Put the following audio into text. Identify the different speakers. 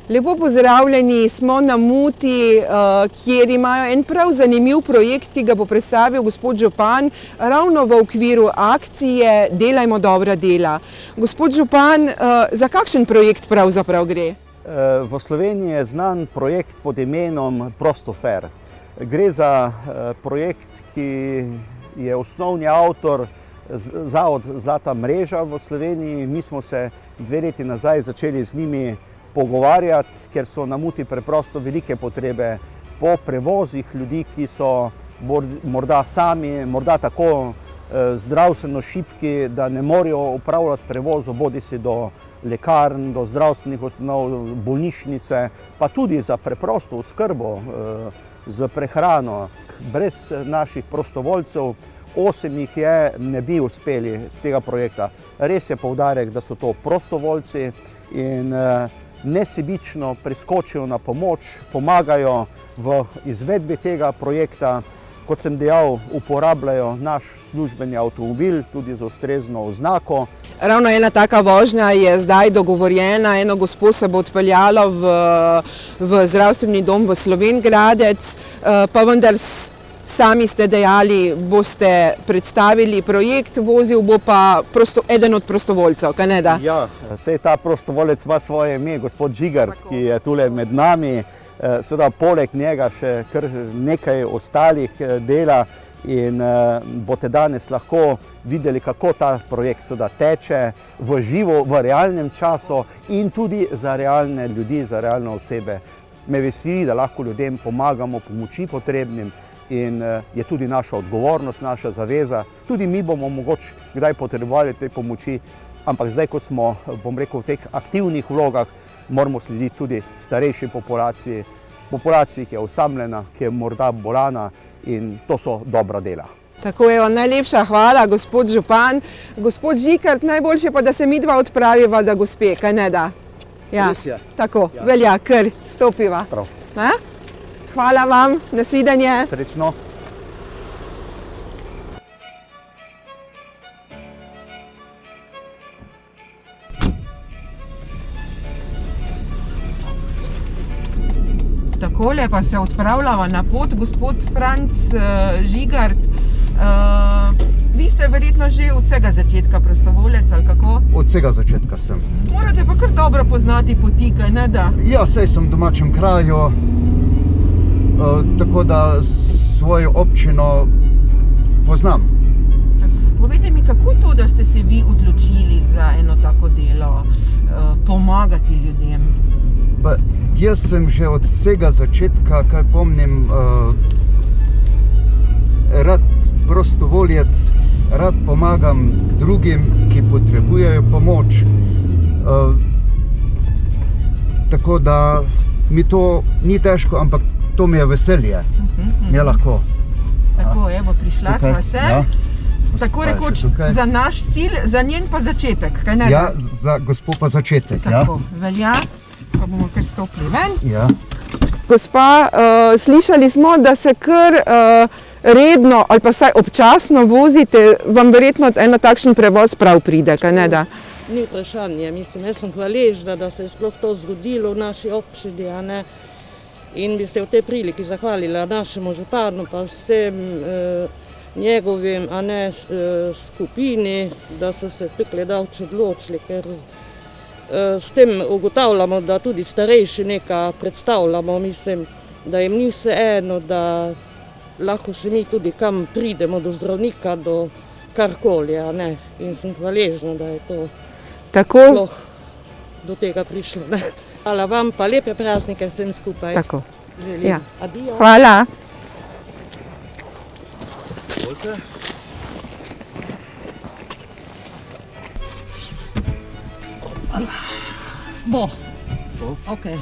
Speaker 1: Lepo pozdravljeni, smo na Muti, kjer imajo en prav zanimiv projekt, ki ga bo predstavil gospod župan, ravno v okviru akcije Delajmo dobra dela. Gospod župan, za kakšen projekt pravzaprav gre?
Speaker 2: V Sloveniji je znan projekt pod imenom Prostofer. Gre za projekt, ki je osnovni avtor Zavod Zlata mreža v Sloveniji. Mi smo se 2 leti nazaj začeli z njimi pogovarjati, ker so na Muti preprosto velike potrebe po prevozih ljudi, ki so morda sami, morda tako zdravstveno šibki, da ne morejo upravljati prevozov, bodisi do lekarn, do zdravstvenih ustanov, bolnišnice, pa tudi za preprosto oskrbo z prehrano. Brez naših prostovoljcev, 8 jih je, ne bi uspeli tega projekta. Res je poudarek, da so to prostovoljci in nesebično priskočijo na pomoč, pomagajo v izvedbi tega projekta. Kot sem dejal, uporabljajo naš službeni avtomobil, tudi z ustrezno oznako.
Speaker 1: Ravno ena taka vožnja je zdaj dogovorjena, eno gospo se bo odpeljalo v zdravstveni dom v Slovenj Gradec, pa vendar sami ste dejali, boste predstavili projekt, vozil bo pa eden od prostovoljcev, kaj ne da?
Speaker 2: Ja, saj ta prostovoljec ima svoje ime, gospod Žigart, ki je tule med nami. Seveda poleg njega še kar nekaj ostalih dela in boste danes lahko videli, kako ta projekt seveda teče v živo, v realnem času in tudi za realne ljudi, za realne osebe. Me veseli, da lahko ljudem pomagamo, pomoči potrebnim in je tudi naša odgovornost, naša zaveza. Tudi mi bomo mogoče kdaj potrebovali te pomoči, ampak zdaj, ko smo, bom rekel, v teh aktivnih vlogah, moramo slediti tudi starejši populaciji, ki je osamljena, ki je morda bolana in to so dobra dela.
Speaker 1: Tako je, najlepša hvala, gospod župan. Gospod Žigart, najboljše pa, da se midva odpraviva do gospe, kaj ne da? Ja,
Speaker 2: res je.
Speaker 1: Tako, velja, kar stopiva.
Speaker 2: Prav.
Speaker 1: Hvala vam, nasvidenje.
Speaker 2: Srečno.
Speaker 1: Takole pa se odpravljava na pot, gospod Franc Žigart. Vi ste verjetno že od vsega začetka prostovoljec, ali kako?
Speaker 3: Od vsega začetka sem.
Speaker 1: Morate pa kar dobro poznati poti, kaj ne da?
Speaker 3: Ja, saj sem v domačem kraju, tako da svojo občino poznam.
Speaker 1: Povejte mi, kako to, da ste se vi odločili za eno tako delo, pomagati ljudem?
Speaker 3: Jaz sem že od vsega začetka, kaj pomnim, rad prostovoljec, rad pomagam drugim, ki potrebujejo pomoč. Tako da mi to ni težko, ampak to mi je veselje. Mi je lahko.
Speaker 1: Tako, evo, prišla sva se. Tako rekoč, za naš cilj, za njen pa začetek, kaj ne da?
Speaker 3: Ja, za gospo pa začetek.
Speaker 1: Tako, velja. Pa bomo kar stopili ven.
Speaker 3: Ja.
Speaker 1: Gospa, slišali smo, da se kar redno ali pa vsaj občasno vozite, vam verjetno en takšen prevoz prav pride, kaj ne da?
Speaker 4: Ni vprašanje, mislim, jaz sem hvaležna, da se je sploh to zgodilo v naši občini, a ne? In bi se v tej priliki zahvalila našemu županu, pa vsem njegovim, a ne, skupini, da so se tukaj davči odločili, ker s tem ugotavljamo, da tudi starejši nekaj predstavljamo, mislim, da jim ni vseeno, da lahko še mi tudi kam pridemo do zdravnika, do karkoli, a ne. In sem hvaležna, da je to sploh do tega prišlo, ne. Hvala vam, pa lepe praznike vsem skupaj.
Speaker 1: Tako.
Speaker 4: Želim. Adijo.
Speaker 1: Hvala.
Speaker 4: Bo. Okej.